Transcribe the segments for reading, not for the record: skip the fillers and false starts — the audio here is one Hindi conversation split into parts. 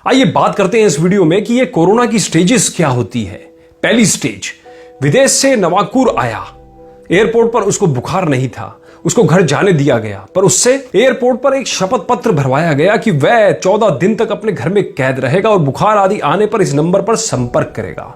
आइए बात करते हैं इस वीडियो में कि ये कोरोना की स्टेजेस क्या होती है। पहली स्टेज, विदेश से नवांकुर आया, एयरपोर्ट पर उसको बुखार नहीं था, उसको घर जाने दिया गया, पर उससे एयरपोर्ट पर एक शपथ पत्र भरवाया गया कि वह 14 दिन तक अपने घर में कैद रहेगा और बुखार आदि आने पर इस नंबर पर संपर्क करेगा।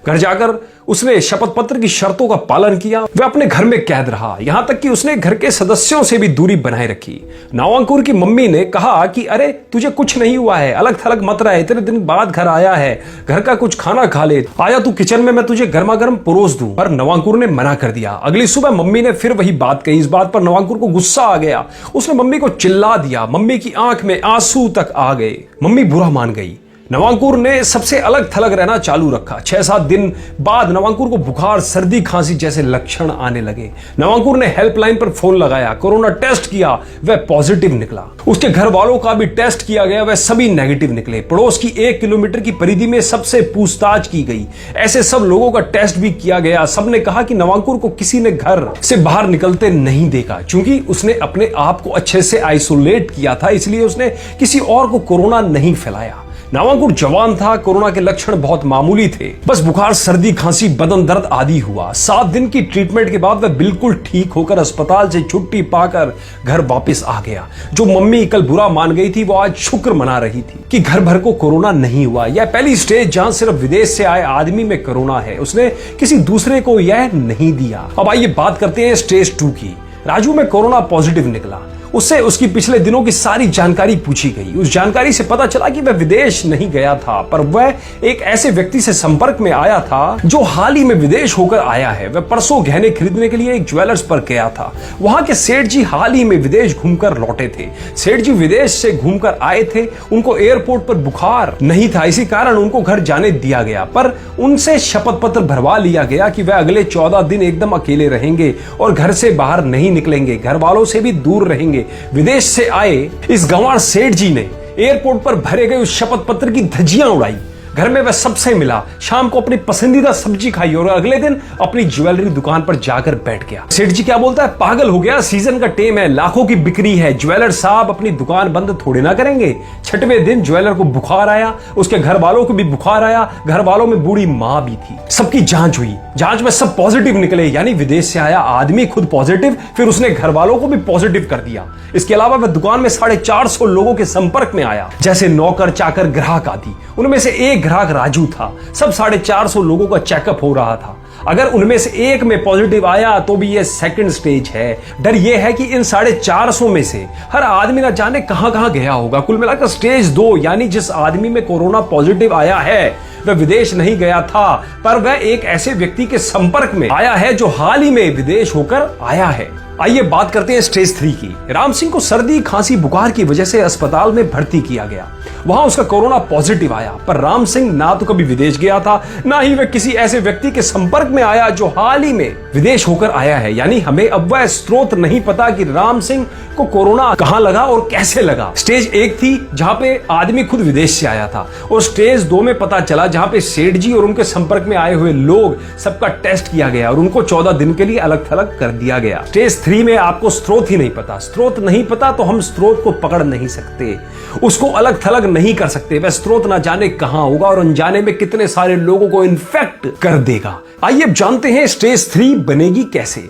घर जाकर उसने शपथ पत्र की शर्तों का पालन किया, वह अपने घर में कैद रहा, यहां तक कि उसने घर के सदस्यों से भी दूरी बनाए रखी। नवांकुर की मम्मी ने कहा कि अरे तुझे कुछ नहीं हुआ है, अलग थलग मत रहे, इतने दिन बाद घर आया है, घर का कुछ खाना खा ले, आया तू किचन में, मैं तुझे गर्मा गर्म परोस दूं। पर नवांकुर ने मना कर दिया। अगली सुबह मम्मी ने फिर वही बात कही। इस बात पर नवांकुर को गुस्सा आ गया, उसने मम्मी को चिल्ला दिया, मम्मी की आंख में आंसू तक आ गए। मम्मी बुरा मान गई। नवांकुर ने सबसे अलग थलग रहना चालू रखा। 6-7 दिन बाद नवांकुर को बुखार, सर्दी, खांसी जैसे लक्षण आने लगे। नवांकुर ने हेल्पलाइन पर फोन लगाया, कोरोना टेस्ट किया, वह पॉजिटिव निकला। उसके घर वालों का भी टेस्ट किया गया, वह सभी नेगेटिव निकले। पड़ोस की 1 किलोमीटर की परिधि में सबसे पूछताछ की गई, ऐसे सब लोगों का टेस्ट भी किया गया। सबने कहा कि नवांकुर को किसी ने घर से बाहर निकलते नहीं देखा, क्योंकि उसने अपने आप को अच्छे से आइसोलेट किया था, इसलिए उसने किसी और को कोरोना नहीं फैलाया। नवांकुर जवान था, कोरोना के लक्षण बहुत मामूली थे, बस बुखार, सर्दी, खांसी, बदन दर्द आदि हुआ। 7 दिन की ट्रीटमेंट के बाद वह बिल्कुल ठीक होकर अस्पताल से छुट्टी पाकर घर वापस आ गया। जो मम्मी कल बुरा मान गई थी, वो आज शुक्र मना रही थी कि घर भर को कोरोना नहीं हुआ। यह पहली स्टेज जहां सिर्फ विदेश से आए आदमी में कोरोना है, उसने किसी दूसरे को यह नहीं दिया। अब आइए बात करते हैं स्टेज 2 की। राजू में कोरोना पॉजिटिव निकला। उससे उसकी पिछले दिनों की सारी जानकारी पूछी गई। उस जानकारी से पता चला कि वह विदेश नहीं गया था, पर वह एक ऐसे व्यक्ति से संपर्क में आया था जो हाल ही में विदेश होकर आया है। वह परसों गहने खरीदने के लिए एक ज्वेलर्स पर गया था। वहां के सेठ जी हाल ही में विदेश घूमकर लौटे थे। सेठ जी विदेश से घूमकर आए थे, उनको एयरपोर्ट पर बुखार नहीं था, इसी कारण उनको घर जाने दिया गया, पर उनसे शपथ पत्र भरवा लिया गया कि वह अगले 14 दिन एकदम अकेले रहेंगे और घर से बाहर नहीं निकलेंगे, घर वालों से भी दूर रहेंगे। विदेश से आए इस गंवार सेठ जी ने एयरपोर्ट पर भरे गए उस शपथ पत्र की धज्जियां उड़ाई। घर में वह सबसे मिला, शाम को अपनी पसंदीदा सब्जी खाई और अगले दिन अपनी ज्वेलरी दुकान पर जाकर बैठ गया। सेठ जी क्या बोलता है, पागल हो गया, सीजन का टाइम है, लाखों की बिक्री है, ज्वेलर साहब अपनी दुकान बंद थोड़े ना करेंगे। 6वें दिन ज्वेलर को बुखार आया, उसके घर वालों को भी बुखार आया, घर वालों में बूढ़ी मां भी थी। सबकी जांच हुई, जांच में सब पॉजिटिव निकले, यानी विदेश से आया आदमी खुद पॉजिटिव, फिर उसने घर वालों को भी पॉजिटिव कर दिया। इसके अलावा वह दुकान में 450 लोगों के संपर्क में आया, जैसे नौकर, चाकर, ग्राहक आदि। उनमें से एक ग्राहक राजू था। सब 450 लोगों का चेकअप हो रहा था। अगर उनमें से एक में पॉजिटिव आया तो भी यह सेकंड स्टेज है। डर यह है कि इन 450 में से हर आदमी ना जाने कहां कहां गया होगा। कुल मिलाकर स्टेज 2, यानी जिस आदमी में कोरोना पॉजिटिव आया है वह विदेश नहीं गया था, पर वह एक ऐसे व्यक्ति के संपर्क में आया है जो हाल ही में विदेश होकर आया है। आइए बात करते हैं स्टेज 3 की। राम सिंह को सर्दी, खांसी, बुखार की वजह से अस्पताल में भर्ती किया गया। वहां उसका कोरोना पॉजिटिव आया, पर राम सिंह ना तो कभी विदेश गया था, ना ही वह किसी ऐसे व्यक्ति के संपर्क में आया जो हाल ही में विदेश होकर आया है। यानी हमें अब वह स्रोत नहीं पता कि राम सिंह को कोरोना कहां लगा और कैसे लगा। स्टेज 1 थी जहां पे आदमी खुद विदेश से आया था, और स्टेज 2 में पता चला जहां पे सेठ जी और उनके संपर्क में आए हुए लोग सबका टेस्ट किया गया और उनको 14 दिन के लिए अलग थलग कर दिया गया। स्टेज 3 में आपको स्रोत ही नहीं पता। स्रोत नहीं पता तो हम स्रोत को पकड़ नहीं सकते, उसको अलग थलग नहीं कर सकते। वह स्रोत ना जाने कहां होगा और अनजाने में कितने सारे लोगों को इन्फेक्ट कर देगा। आइए अब जानते हैं स्टेज 3 बनेगी कैसे।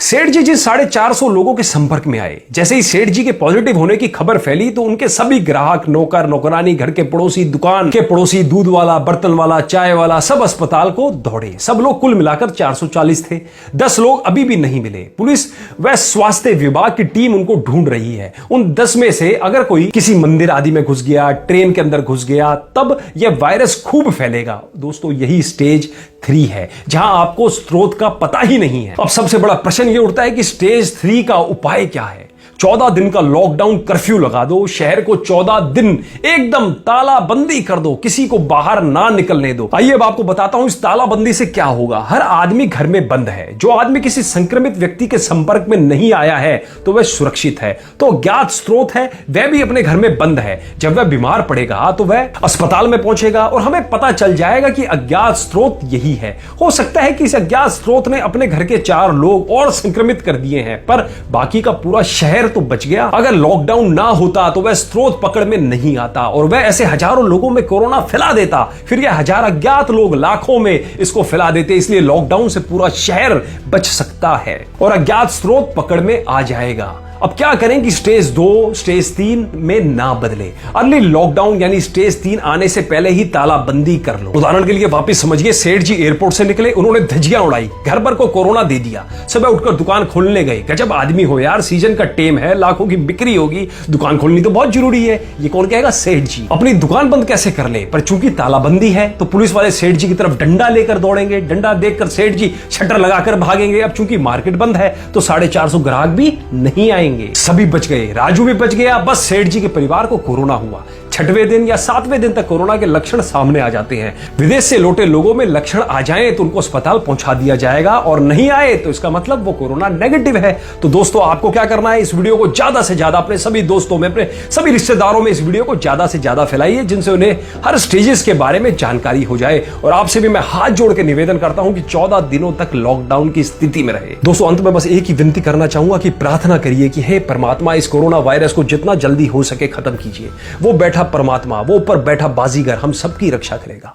सेठ जी जिन 450 लोगों के संपर्क में आए, जैसे ही सेठ जी के पॉजिटिव होने की खबर फैली तो उनके सभी ग्राहक, नौकर, नौकरानी, घर के पड़ोसी, दुकान के पड़ोसी, दूध वाला, बर्तन वाला, चाय वाला, सब अस्पताल को दौड़े। सब लोग कुल मिलाकर 440 थे। 10 लोग अभी भी नहीं मिले। पुलिस व स्वास्थ्य विभाग की टीम उनको ढूंढ रही है। उन 10 में से अगर कोई किसी मंदिर आदि में घुस गया, ट्रेन के अंदर घुस गया, तब यह वायरस खूब फैलेगा। दोस्तों यही स्टेज 3 है, जहां आपको स्रोत का पता ही नहीं है। अब सबसे बड़ा प्रश्न ये उठता है कि स्टेज 3 का उपाय क्या है। 14 दिन का लॉकडाउन, कर्फ्यू लगा दो, शहर को 14 दिन एकदम तालाबंदी कर दो, किसी को बाहर ना निकलने दो। आइए अब आपको बताता हूं इस तालाबंदी से क्या होगा। हर आदमी घर में बंद है। जो आदमी किसी संक्रमित व्यक्ति के संपर्क में नहीं आया है तो वह सुरक्षित है, तो अज्ञात स्रोत है वह भी अपने घर में बंद है। जब वह बीमार पड़ेगा तो वह अस्पताल में पहुंचेगा और हमें पता चल जाएगा कि अज्ञात स्रोत यही है। हो सकता है कि इस अज्ञात स्रोत ने अपने घर के 4 लोग और संक्रमित कर दिए हैं, पर बाकी का पूरा शहर तो बच गया। अगर लॉकडाउन ना होता तो वह स्रोत पकड़ में नहीं आता और वह ऐसे हजारों लोगों में कोरोना फैला देता, फिर यह हजार अज्ञात लोग लाखों में इसको फैला देते। इसलिए लॉकडाउन से पूरा शहर बच सकता है और अज्ञात स्रोत पकड़ में आ जाएगा। अब क्या करें कि स्टेज 2, स्टेज 3 में ना बदले। अर्ली लॉकडाउन यानी स्टेज 3 आने से पहले ही तालाबंदी कर लो। उदाहरण के लिए वापस समझिए, सेठ जी एयरपोर्ट से निकले, उन्होंने धज्जियां उड़ाई, घर भर को कोरोना दे दिया, सुबह उठकर दुकान खोलने गए। गजब आदमी हो यार, सीजन का टेम है, लाखों की बिक्री होगी, दुकान खोलनी तो बहुत जरूरी है। ये कौन कहेगा? सेठ जी अपनी दुकान बंद कैसे कर ले, पर चूंकि तालाबंदी है तो पुलिस वाले सेठ जी की तरफ डंडा लेकर दौड़ेंगे। डंडा देखकर सेठ जी शटर लगाकर भागेंगे। अब चूंकि मार्केट बंद है तो 450 ग्राहक भी नहीं आएंगे। सभी बच गए, राजू भी बच गया। बस सेठ जी के परिवार को कोरोना हुआ। 6वें दिन या 7वें दिन तक कोरोना के लक्षण सामने आ जाते हैं। विदेश से लौटे लोगों में लक्षण आ जाएं तो उनको अस्पताल पहुंचा दिया जाएगा और नहीं आए तो इसका मतलब वो कोरोना नेगेटिव है। तो दोस्तों आपको क्या करना है, इस वीडियो को ज्यादा से ज्यादा अपने सभी दोस्तों में, अपने सभी रिश्तेदारों में इस वीडियो को ज्यादा से ज्यादा फैलाइए, जिनसे उन्हें हर स्टेजेस के बारे में जानकारी हो जाए। और आपसे भी मैं हाथ जोड़ के निवेदन करता हूं कि 14 दिनों तक लॉकडाउन की स्थिति में रहे। दोस्तों अंत में बस एक ही विनती करना चाहूंगा कि प्रार्थना करिए कि हे परमात्मा, इस कोरोना वायरस को जितना जल्दी हो सके खत्म कीजिए। वो बैठा परमात्मा, वो ऊपर बैठा बाजीगर हम सबकी रक्षा करेगा।